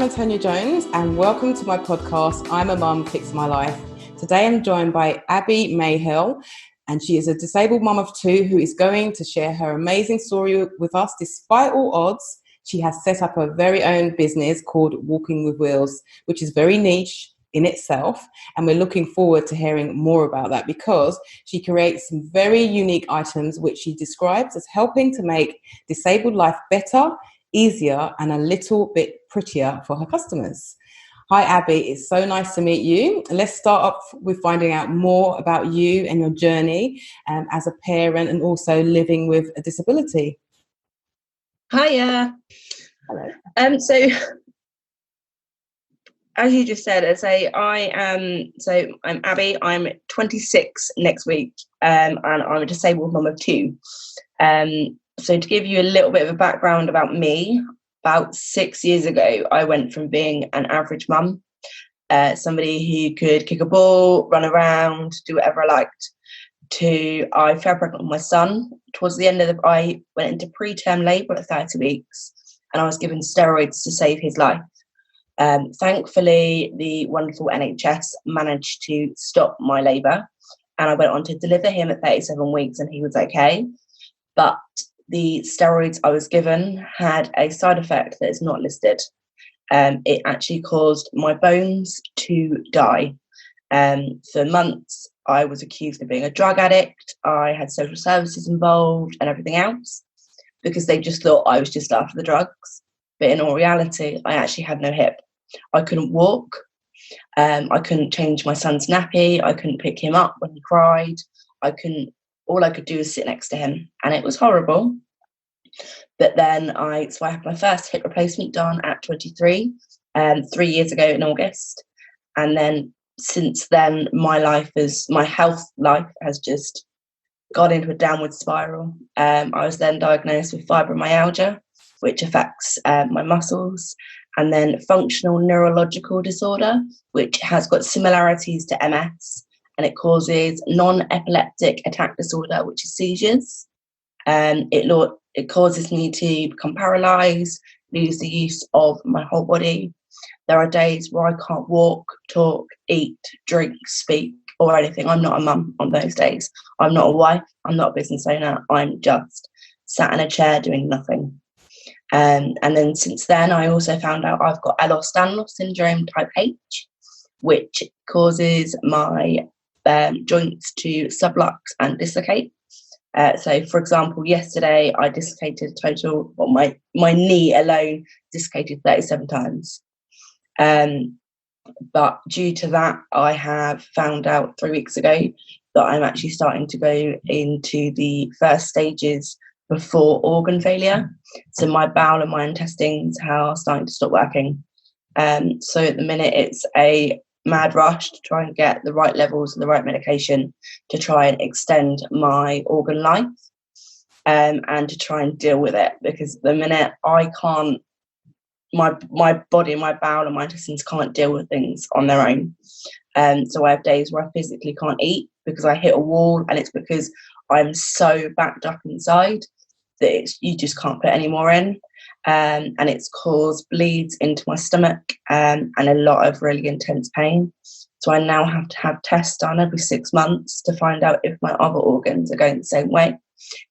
I'm Antonia Jones and welcome to my podcast, I'm a Mum, Fix My Life. Today I'm joined by Abbie Mihell, and she is a disabled mum of two who is going to share her amazing story with us. Despite all odds, she has set up her very own business called Walking with Wheels, which is very niche in itself, and we're looking forward to hearing more about that because she creates some very unique items which she describes as helping to make disabled life better, easier, and a little bit prettier for her customers. Hi Abbie, it's so nice to meet you. Let's start off with finding out more about you and your journey as a parent and also living with a disability. Hiya. Hello. So as you just said, I'm Abbie. I'm 26 next week, and I'm a disabled mum of two. So to give you a little bit of a background about me, about 6 years ago, I went from being an average mum, somebody who could kick a ball, run around, do whatever I liked, to I fell pregnant with my son. Towards the end I went into preterm labour at 30 weeks, and I was given steroids to save his life. Thankfully, the wonderful NHS managed to stop my labour, and I went on to deliver him at 37 weeks, and he was okay. But the steroids I was given had a side effect that is not listed. It actually caused my bones to die. For months, I was accused of being a drug addict. I had social services involved and everything else because they just thought I was just after the drugs. But in all reality, I actually had no hip. I couldn't walk. I couldn't change my son's nappy. I couldn't pick him up when he cried. All I could do was sit next to him, and it was horrible. But then I had my first hip replacement done at 23, 3 years ago in August. And then since then, my health life has just gone into a downward spiral. I was then diagnosed with fibromyalgia, which affects my muscles, and then functional neurological disorder, which has got similarities to MS, and it causes non-epileptic attack disorder, which is seizures. It causes me to become paralysed, lose the use of my whole body. There are days where I can't walk, talk, eat, drink, speak, or anything. I'm not a mum on those days. I'm not a wife. I'm not a business owner. I'm just sat in a chair doing nothing. And then since then, I also found out I've got Ehlers Danlos Syndrome type H, which causes my joints to sublux and dislocate. So, for example, yesterday I dislocated my knee alone dislocated 37 times. But due to that, I have found out 3 weeks ago that I'm actually starting to go into the first stages before organ failure. So my bowel and my intestines are starting to stop working. So at the minute, it's a mad rush to try and get the right levels and the right medication to try and extend my organ life, and to try and deal with it, because at the minute I can't, my body, my bowel and my intestines can't deal with things on their own. So I have days where I physically can't eat because I hit a wall, and it's because I'm so backed up inside that you just can't put any more in. And it's caused bleeds into my stomach, and a lot of really intense pain. So I now have to have tests done every 6 months to find out if my other organs are going the same way.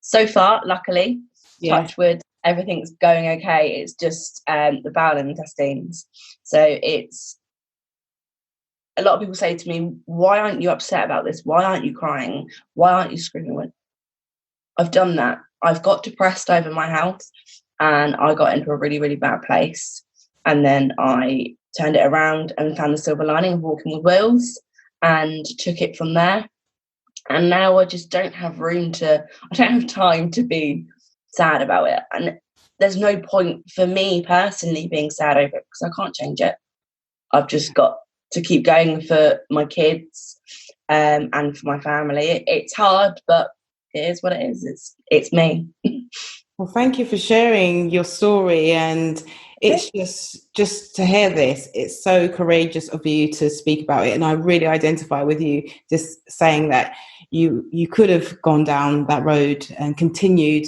So far, luckily, touch wood, everything's going okay. It's just the bowel and intestines. So it's, a lot of people say to me, why aren't you upset about this? Why aren't you crying? Why aren't you screaming? I've done that. I've got depressed over my health, and I got into a really, really bad place. And then I turned it around and found the silver lining of Walking with Wheels and took it from there. And now I just don't have time to be sad about it. And there's no point for me personally being sad over it because I can't change it. I've just got to keep going for my kids, and for my family. It's hard, but it is what it is. It's me. Well, thank you for sharing your story, and it's just to hear this, it's so courageous of you to speak about it, and I really identify with you just saying that you could have gone down that road and continued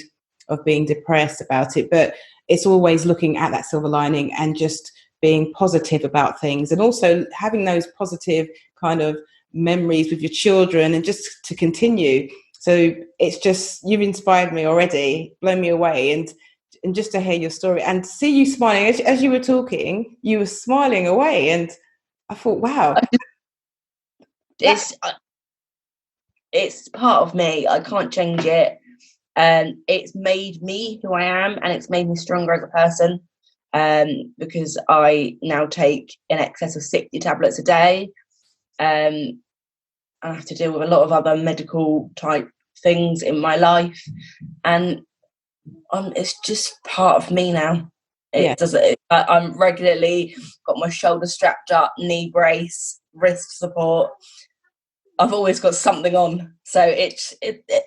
of being depressed about it, but it's always looking at that silver lining and just being positive about things, and also having those positive kind of memories with your children, and just to continue. So it's just, you've inspired me already, blown me away, and just to hear your story and see you smiling as you were talking, you were smiling away, and I thought, wow, it's part of me. I can't change it. It's made me who I am, and it's made me stronger as a person, because I now take in excess of 60 tablets a day. I have to deal with a lot of other medical type things in my life, and it's just part of me now. I'm regularly got my shoulder strapped up, knee brace, wrist support. I've always got something on, so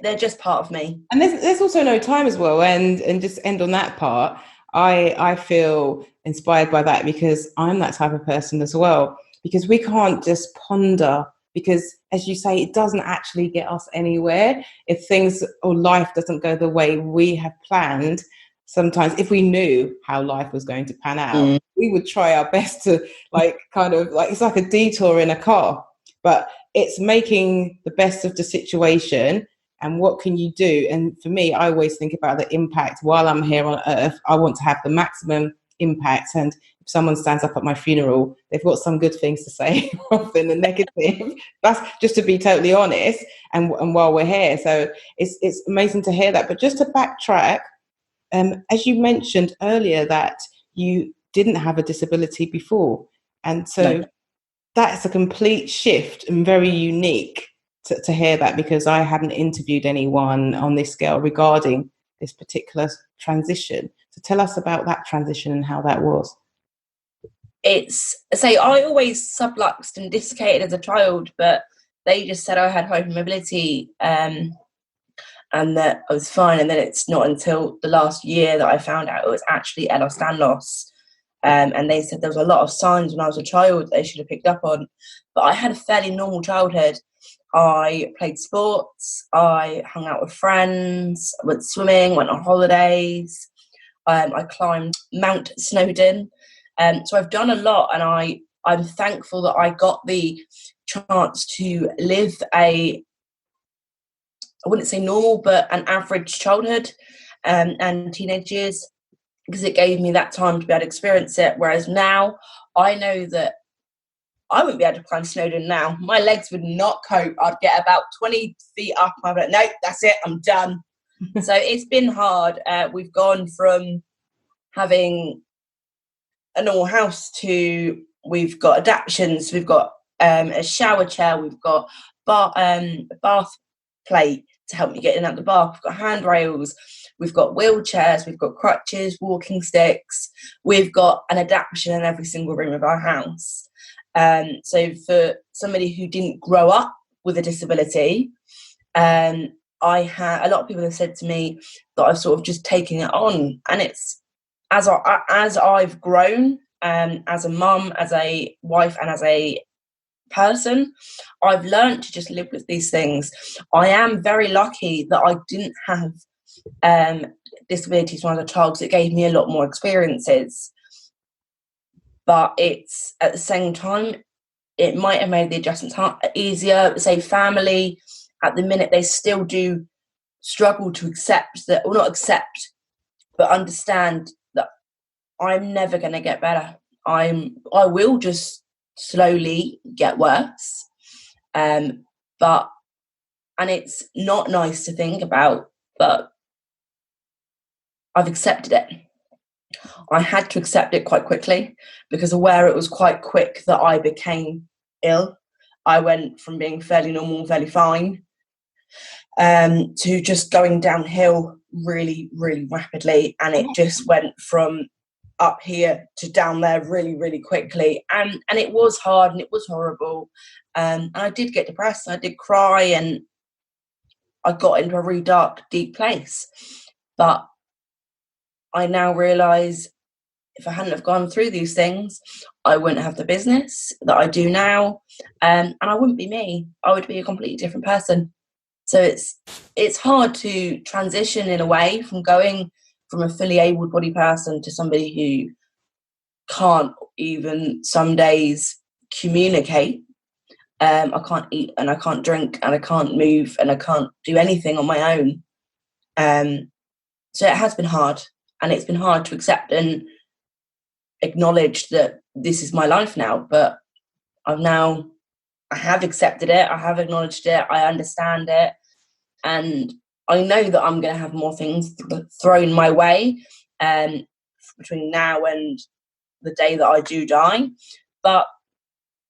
they're just part of me. And there's also no time as well. And just end on that part, I feel inspired by that, because I'm that type of person as well. Because we can't just ponder, because as you say, it doesn't actually get us anywhere if things or life doesn't go the way we have planned. Sometimes if we knew how life was going to pan out, we would try our best to it's like a detour in a car, but it's making the best of the situation. And what can you do? And for me, I always think about the impact while I'm here on earth. I want to have the maximum impact. And if someone stands up at my funeral, they've got some good things to say rather than the negative. That's just to be totally honest. And while we're here, so it's amazing to hear that. But just to backtrack, as you mentioned earlier, that you didn't have a disability before, and so that's a complete shift and very unique to hear that, because I hadn't interviewed anyone on this scale regarding this particular transition. So tell us about that transition and how that was. I always subluxed and desiccated as a child, but they just said I had hypermobility, and that I was fine. And then it's not until the last year that I found out it was actually Ehlers Danlos. And they said there was a lot of signs when I was a child they should have picked up on. But I had a fairly normal childhood. I played sports, I hung out with friends, went swimming, went on holidays. I climbed Mount Snowdon. So I've done a lot, and I'm thankful that I got the chance to live I wouldn't say normal, but an average childhood and teenage years, because it gave me that time to be able to experience it. Whereas now, I know that I wouldn't be able to climb Snowdon now. My legs would not cope. I'd get about 20 feet up, and I'd be like, nope, that's it, I'm done. So it's been hard. We've gone from having a normal house to we've got adaptions, we've got a shower chair, we've got a bath plate to help me get in and out the bath, we've got handrails, we've got wheelchairs, we've got crutches, walking sticks, we've got an adaptation in every single room of our house. So for somebody who didn't grow up with a disability, I had a lot of people have said to me that I've sort of just taken it on, and it's as I've grown, as a mum, as a wife, and as a person, I've learned to just live with these things. I am very lucky that I didn't have disabilities when I was a child, because it gave me a lot more experiences. But it's at the same time, it might have made the adjustments easier. Say family, at the minute, they still do struggle to accept that, or not accept, but understand that I'm never going to get better. I will just slowly get worse. And it's not nice to think about, but I've accepted it. I had to accept it quite quickly, because where it was quite quick that I became ill, I went from being fairly normal, fairly fine, to just going downhill really, really rapidly. And it just went from up here to down there really, really quickly. And it was hard, and it was horrible. And I did get depressed, and I did cry, and I got into a really dark, deep place. But I now realise if I hadn't have gone through these things, I wouldn't have the business that I do now, and I wouldn't be me. I would be a completely different person. So it's hard to transition in a way from going from a fully able-bodied person to somebody who can't even some days communicate. I can't eat and I can't drink and I can't move and I can't do anything on my own. So it has been hard, and it's been hard to accept and acknowledge that this is my life now. But I have accepted it. I have acknowledged it. I understand it. And I know that I'm going to have more things thrown my way between now and the day that I do die. But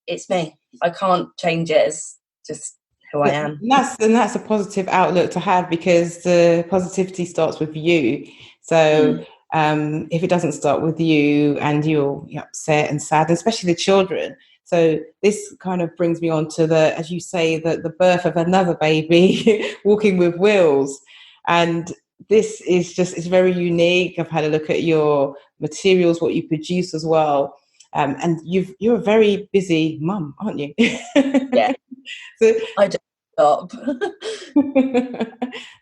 it's me. I can't change it. It's just who I am. And that's a positive outlook to have, because the positivity starts with you. So if it doesn't start with you and you're upset and sad, especially the children. So this kind of brings me on to as you say, the birth of another baby, walking with wheels. And this is it's very unique. I've had a look at your materials, what you produce as well. And you're a very busy mum, aren't you? Yeah. So I don't stop.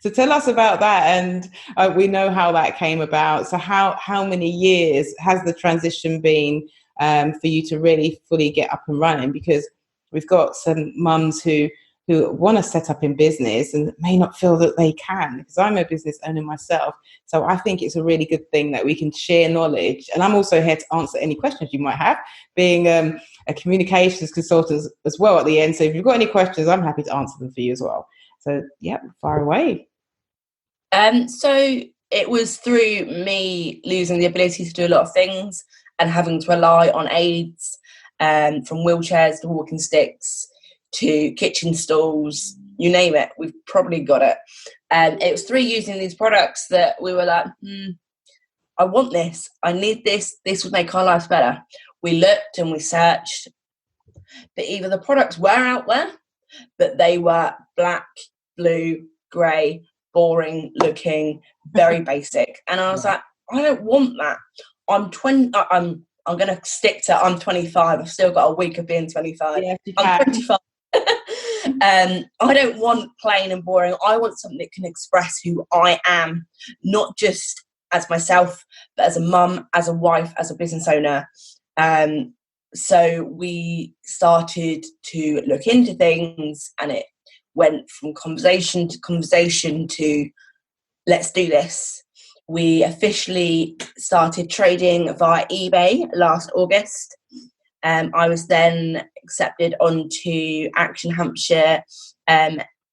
So tell us about that, and we know how that came about. So how many years has the transition been for you to really fully get up and running? Because we've got some mums who want to set up in business and may not feel that they can, because I'm a business owner myself. So I think it's a really good thing that we can share knowledge. And I'm also here to answer any questions you might have, being a communications consultant as well at the end. So if you've got any questions, I'm happy to answer them for you as well. So far away. So it was through me losing the ability to do a lot of things and having to rely on aids, from wheelchairs to walking sticks to kitchen stools, you name it, we've probably got it. It was through using these products that we were like, I want this, I need this would make our lives better. We looked and we searched, but either the products were out there, but they were black, blue, grey, boring looking, very basic. And I was like, I don't want that. I'm going to stick to I'm 25. I've still got a week of being 25. Yes, I'm 25. I don't want plain and boring. I want something that can express who I am, not just as myself, but as a mum, as a wife, as a business owner. So we started to look into things, and it went from conversation to let's do this. We officially started trading via eBay last August. I was then accepted onto Action Hampshire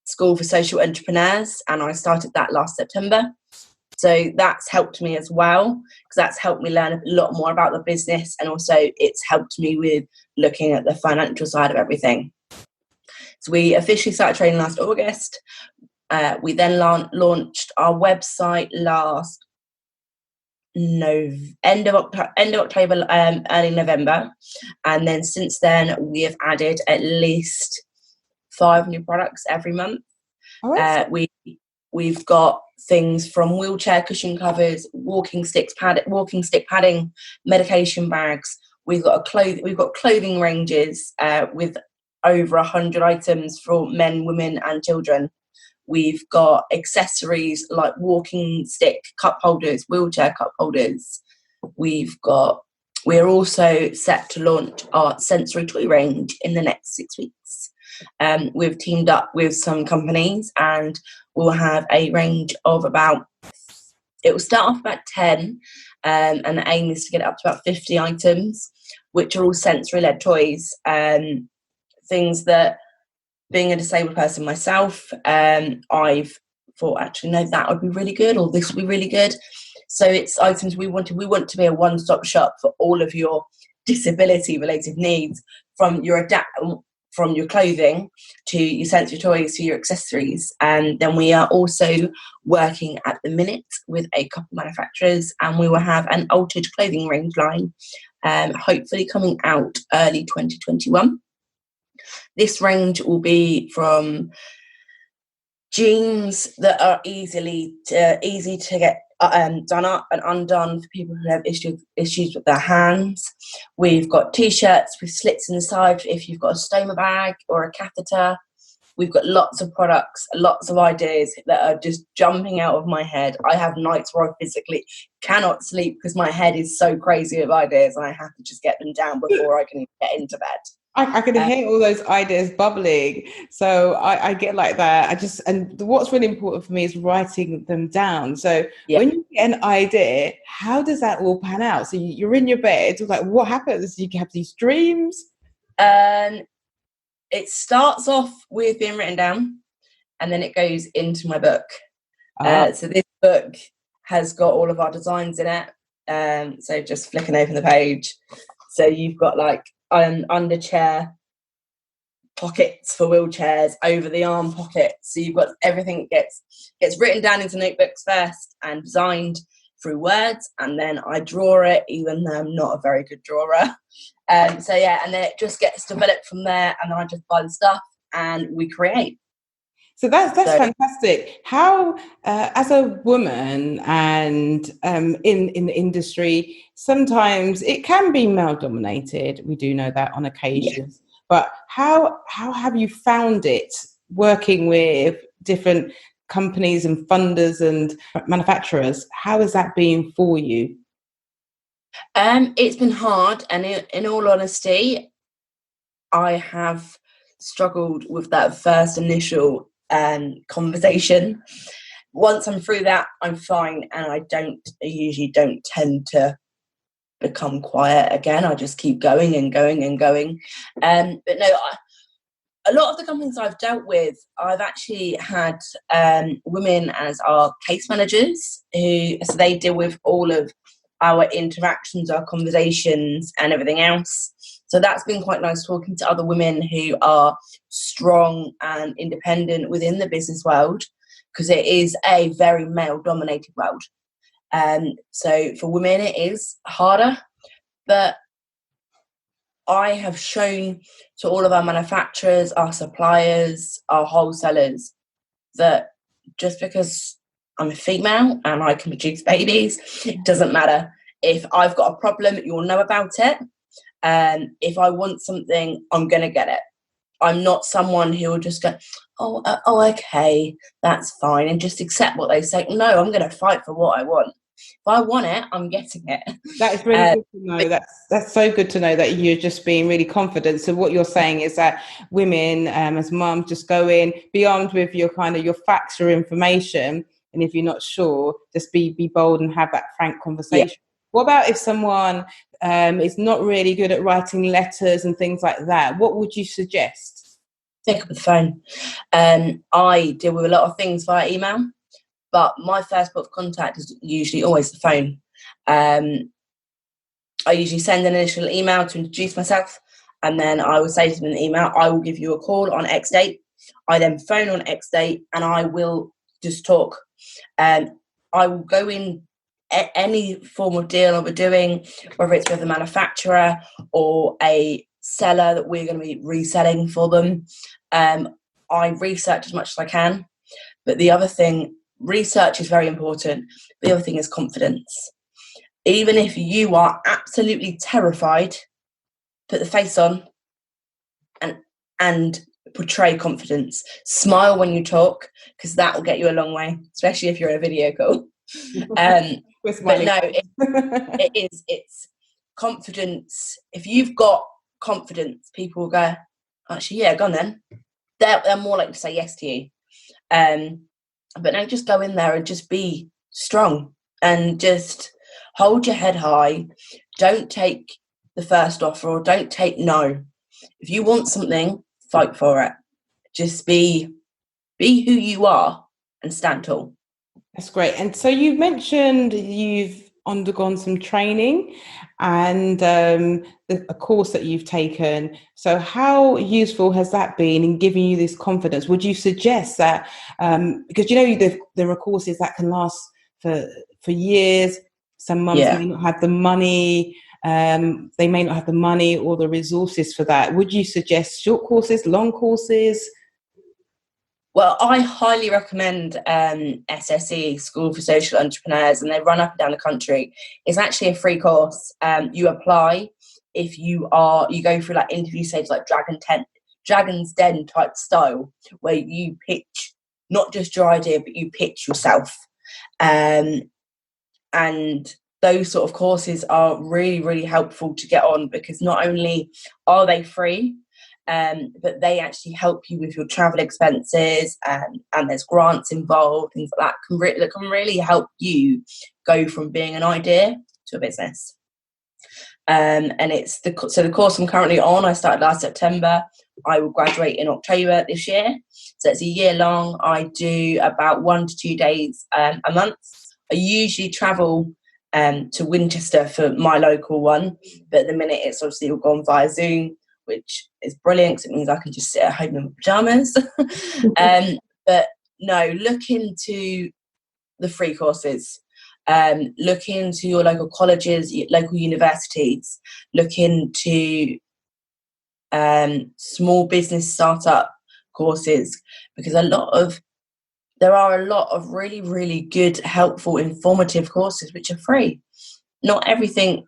School for Social Entrepreneurs, and I started that last September. So that's helped me as well, because that's helped me learn a lot more about the business, and also it's helped me with looking at the financial side of everything. So we officially started trading last August. We then launched our website last end of October, early November, and then since then we have added at least 5 new products every month. We've got things from wheelchair cushion covers, walking stick padding, medication bags. We've got clothing ranges with over 100 items for men, women, and children. We've got accessories like walking stick cup holders, wheelchair cup holders. We're also set to launch our sensory toy range in the next 6 weeks. We've teamed up with some companies, and we'll have a range of it will start off about 10, and the aim is to get it up to about 50 items, which are all sensory-led toys, things that, being a disabled person myself, I've thought, actually, no, that would be really good, or this would be really good. So it's items we want to be a one-stop shop for all of your disability-related needs, from your clothing to your sensory toys to your accessories. And then we are also working at the minute with a couple of manufacturers, and we will have an altered clothing range line, hopefully coming out early 2021. This range will be from jeans that are easy to get done up and undone for people who have issues with their hands. We've got t-shirts with slits in the side if you've got a stoma bag or a catheter. We've got lots of products, lots of ideas that are just jumping out of my head. I have nights where I physically cannot sleep because my head is so crazy of ideas, and I have to just get them down before I can even get into bed. I can hear all those ideas bubbling. So I get like that. And what's really important for me is writing them down. So when you get an idea, how does that all pan out? So you're in your bed, like what happens? You have these dreams? It starts off with being written down, and then it goes into my book. So this book has got all of our designs in it. So just flicking open the page. So you've got like under chair pockets for wheelchairs, over the arm pockets. So you've got everything gets written down into notebooks first and designed through words, and then I draw it, even though I'm not a very good drawer. And then it just gets developed from there, and then I just buy the stuff and we create. So that's fantastic. How, as a woman and in the industry, sometimes it can be male dominated. We do know that on occasions. Yeah. But how have you found it working with different companies and funders and manufacturers? How has that been for you? It's been hard, and in all honesty, I have struggled with that first initial conversation. Once I'm through that, I'm fine, and I usually don't tend to become quiet again. I just keep going and going and going. But no, a lot of the companies I've dealt with, I've actually had women as our case managers, so they deal with all of our interactions, our conversations, and everything else. So that's been quite nice, talking to other women who are strong and independent within the business world, because it is a very male-dominated world. So for women, it is harder. But I have shown to all of our manufacturers, our suppliers, our wholesalers, that just because I'm a female and I can produce babies, it doesn't matter. If I've got a problem, you'll know about it. If I want something, I'm going to get it. I'm not someone who will just go, okay, that's fine, and just accept what they say. No, I'm going to fight for what I want. If I want it, I'm getting it. That is really good to know. That's so good to know that you're just being really confident. So what you're saying is that women, as mums, just go in, be armed with your facts, your information, and if you're not sure, just be bold and have that frank conversation. Yeah. What about if someone is not really good at writing letters and things like that? What would you suggest? Pick up the phone. I deal with a lot of things via email, but my first point of contact is usually always the phone. I usually send an initial email to introduce myself, and then I will say to them in the email, I will give you a call on X date. I then phone on X date, and I will just talk. I will go in any form of deal that we're doing, whether it's with a manufacturer or a seller that we're going to be reselling for them. I research as much as I can. But the other thing, research is very important. The other thing is confidence. Even if you are absolutely terrified, put the face on and portray confidence. Smile when you talk, because that will get you a long way, especially if you're in a video call. But no, it's confidence. If you've got confidence, people will go, actually, yeah, go on then. They're more likely to say yes to you. But no, just go in there and just be strong and just hold your head high. Don't take the first offer, or don't take no. If you want something, fight for it. Just be who you are and stand tall. That's great. And so you mentioned you've undergone some training and a course that you've taken. So how useful has that been in giving you this confidence? Would you suggest that, because there are courses that can last for years. Some mums may not have the money. They may not have the money or the resources for that. Would you suggest short courses, long courses? Well, I highly recommend SSE, School for Social Entrepreneurs, and they run up and down the country. It's actually a free course. You apply if you go through like interview stages like Dragon Tent. Dragon's Den type style, where you pitch not just your idea, but you pitch yourself. And those sort of courses are really, really helpful to get on, because not only are they free, but they actually help you with your travel expenses, and there's grants involved, things like that can really help you go from being an idea to a business. And it's the course I'm currently on, I started last September. I will graduate in October this year. So it's a year long. I do about 1 to 2 days a month. I usually travel to Winchester for my local one, but at the minute it's obviously all gone via Zoom, which is brilliant because it means I can just sit at home in my pajamas. But no, look into the free courses. Look into your local colleges, local universities. Look into small business startup courses, because there are a lot of really, really good, helpful, informative courses which are free. Not everything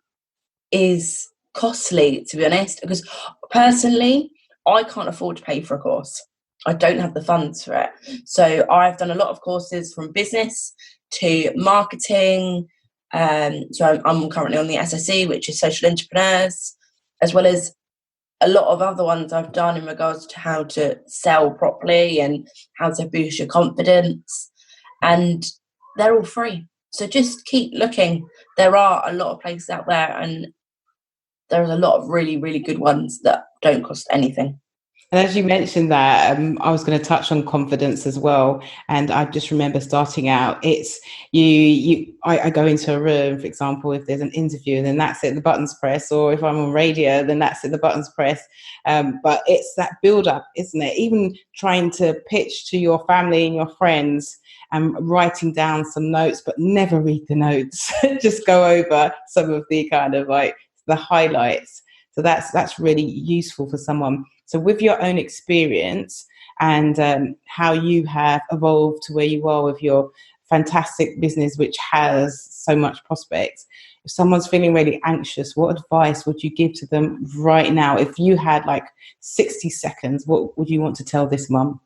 is costly, to be honest, because personally, I can't afford to pay for a course. I don't have the funds for it. So I've done a lot of courses from business to marketing. So I'm currently on the SSE, which is social entrepreneurs, as well as a lot of other ones I've done in regards to how to sell properly and how to boost your confidence. And they're all free. So just keep looking. There are a lot of places out there, and there's a lot of really, really good ones that don't cost anything. And as you mentioned that, I was going to touch on confidence as well. And I just remember starting out, it's I go into a room, for example, if there's an interview, and then that's it, the buttons press, or if I'm on radio, then that's it, the buttons press. But it's that build up, isn't it? Even trying to pitch to your family and your friends, and writing down some notes, but never read the notes. Just go over some of the kind of like the highlights. So that's really useful for someone. So with your own experience and how you have evolved to where you are with your fantastic business, which has so much prospects, if someone's feeling really anxious, what advice would you give to them right now? If you had like 60 seconds, what would you want to tell this mum?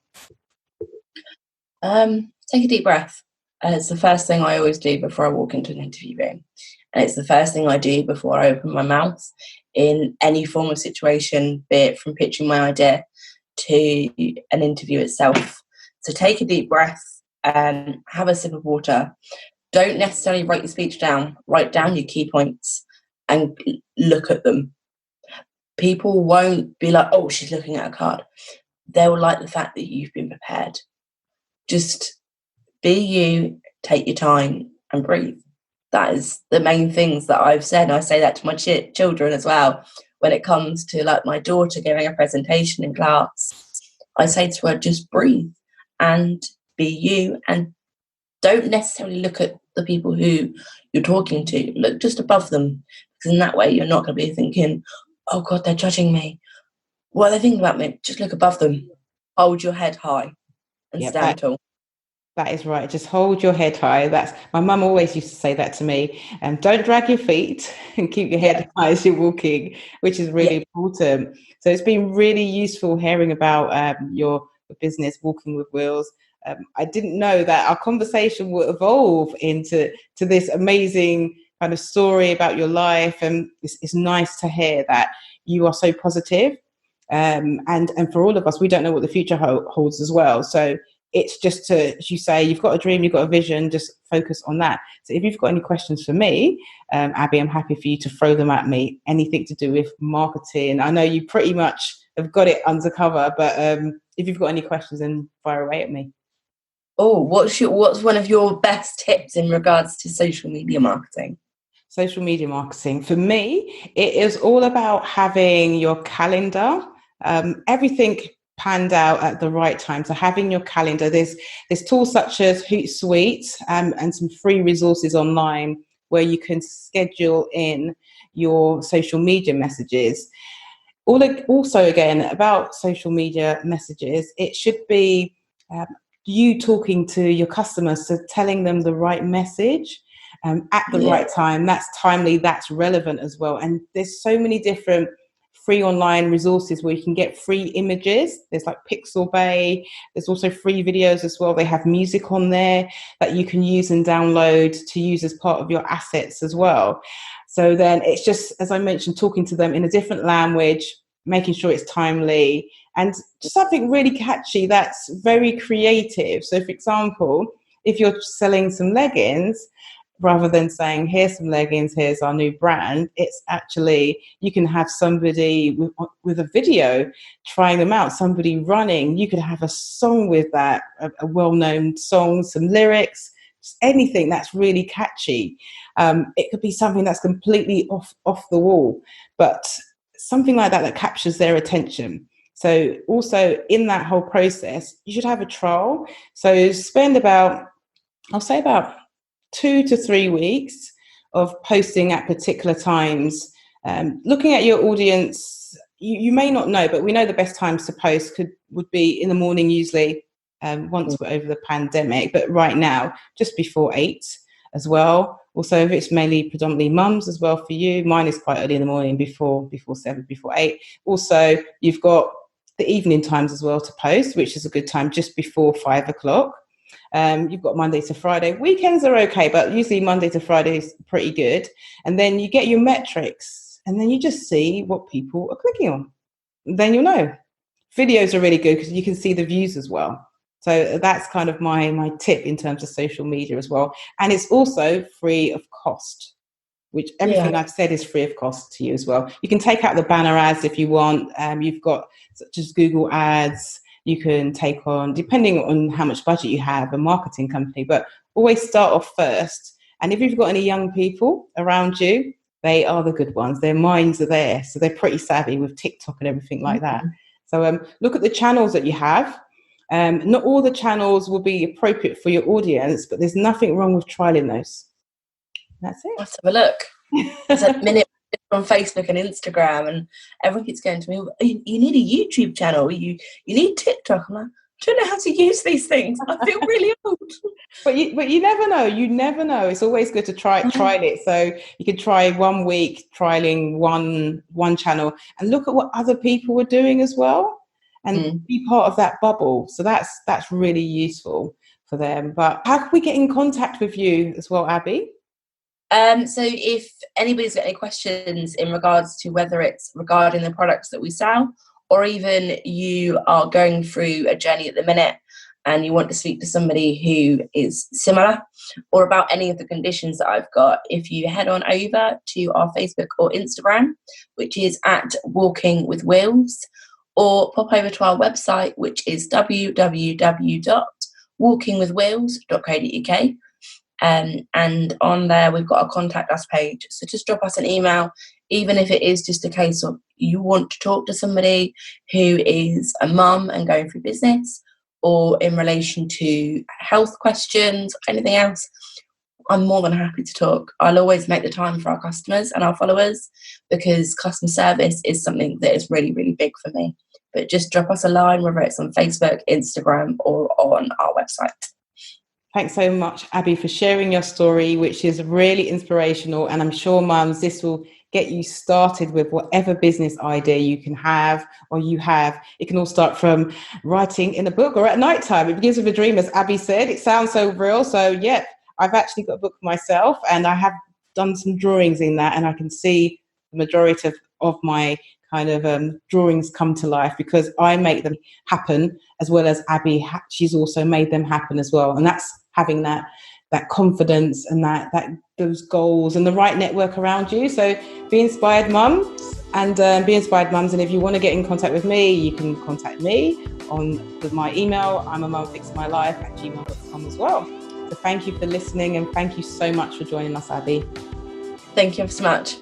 Take a deep breath. It's the first thing I always do before I walk into an interview room. And it's the first thing I do before I open my mouth in any form of situation, be it from pitching my idea to an interview itself. So take a deep breath and have a sip of water. Don't necessarily write your speech down. Write down your key points and look at them. People won't be like, oh, she's looking at a card. They'll like the fact that you've been prepared. Just be you, take your time and breathe. That is the main things that I've said. I say that to my children as well. When it comes to like my daughter giving a presentation in class, I say to her, just breathe and be you, and don't necessarily look at the people who you're talking to. Look just above them, because in that way you're not going to be thinking, oh God, they're judging me. What are they thinking about me? Just look above them. Hold your head high and stand tall. That is right. Just hold your head high. That's my mum always used to say that to me. Don't drag your feet and keep your head high as you're walking, which is really important. So it's been really useful hearing about your business, Walking with Wheels. I didn't know that our conversation would evolve into this amazing kind of story about your life, and it's nice to hear that you are so positive. And for all of us, we don't know what the future holds as well. So it's just to, as you say, you've got a dream, you've got a vision, just focus on that. So if you've got any questions for me, Abbie, I'm happy for you to throw them at me. Anything to do with marketing. I know you pretty much have got it undercover, but if you've got any questions, then fire away at me. Oh, what's one of your best tips in regards to social media marketing? Social media marketing. For me, it is all about having your calendar, everything panned out at the right time. So having your calendar, there's tools such as Hootsuite and some free resources online where you can schedule in your social media messages. Also, again, about social media messages, it should be you talking to your customers, so telling them the right message at the right time. That's timely, that's relevant as well. And there's so many different free online resources where you can get free images. There's like Pixel Bay. There's also free videos as well. They have music on there that you can use and download to use as part of your assets as well. So then it's just, as I mentioned, talking to them in a different language, making sure it's timely, and just something really catchy that's very creative. So, for example, if you're selling some leggings, rather than saying, here's some leggings, here's our new brand, it's actually, you can have somebody with a video trying them out, somebody running. You could have a song with that, a well-known song, some lyrics, just anything that's really catchy. It could be something that's completely off the wall, but something like that captures their attention. So also in that whole process, you should have a trial. So spend about 2 to 3 weeks of posting at particular times, looking at your audience. You may not know, but we know the best times to post would be in the morning, usually, once we're over the pandemic, but right now, just before 8 as well. Also, if it's mainly predominantly mums as well for you, mine is quite early in the morning, before 7, before 8. Also, you've got the evening times as well to post, which is a good time, just before 5 o'clock. You've got Monday to Friday. Weekends are okay, but usually Monday to Friday is pretty good. And then you get your metrics, and then you just see what people are clicking on. And then you'll know. Videos are really good because you can see the views as well. So that's kind of my tip in terms of social media as well. And it's also free of cost, which everything I've said is free of cost to you as well. You can take out the banner ads if you want. You've got such as Google Ads. You can take on, depending on how much budget you have, a marketing company, but always start off first. And if you've got any young people around you, they are the good ones. Their minds are there. So they're pretty savvy with TikTok and everything like that. So look at the channels that you have. Not all the channels will be appropriate for your audience, but there's nothing wrong with trialing those. That's it. Let's have a look. There's a minute on Facebook and Instagram, and everyone keeps going to me, you need a YouTube channel, you need TikTok. I'm like, I don't know how to use these things. I feel really old. But you never know. You never know. It's always good to try it. So you could try 1 week trialing one channel and look at what other people were doing as well, and be part of that bubble. So that's really useful for them. But how can we get in contact with you as well, Abbie? So if anybody's got any questions in regards to whether it's regarding the products that we sell, or even you are going through a journey at the minute and you want to speak to somebody who is similar, or about any of the conditions that I've got, if you head on over to our Facebook or Instagram, which is at Walking with Wheels, or pop over to our website, which is www.walkingwithwheels.co.uk. And on there we've got a contact us page, so just drop us an email, even if it is just a case of you want to talk to somebody who is a mum and going through business, or in relation to health questions, anything else. I'm more than happy to talk. I'll always make the time for our customers and our followers, because customer service is something that is really, really big for me. But just drop us a line, whether it's on Facebook, Instagram, or on our website. Thanks so much, Abbie, for sharing your story, which is really inspirational. And I'm sure, mums, this will get you started with whatever business idea you can have or you have. It can all start from writing in a book or at night time. It begins with a dream, as Abbie said. It sounds so real. So, yeah, I've actually got a book myself, and I have done some drawings in that, and I can see the majority of my kind of drawings come to life because I make them happen, as well as Abbie. She's also made them happen as well. And that's having that confidence and that those goals and the right network around you. So be inspired, mums, and be inspired, mums. And if you want to get in contact with me, you can contact me with my email. I'm a mumfixmylife@gmail.com as well. So thank you for listening, and thank you so much for joining us, Abbie. Thank you so much.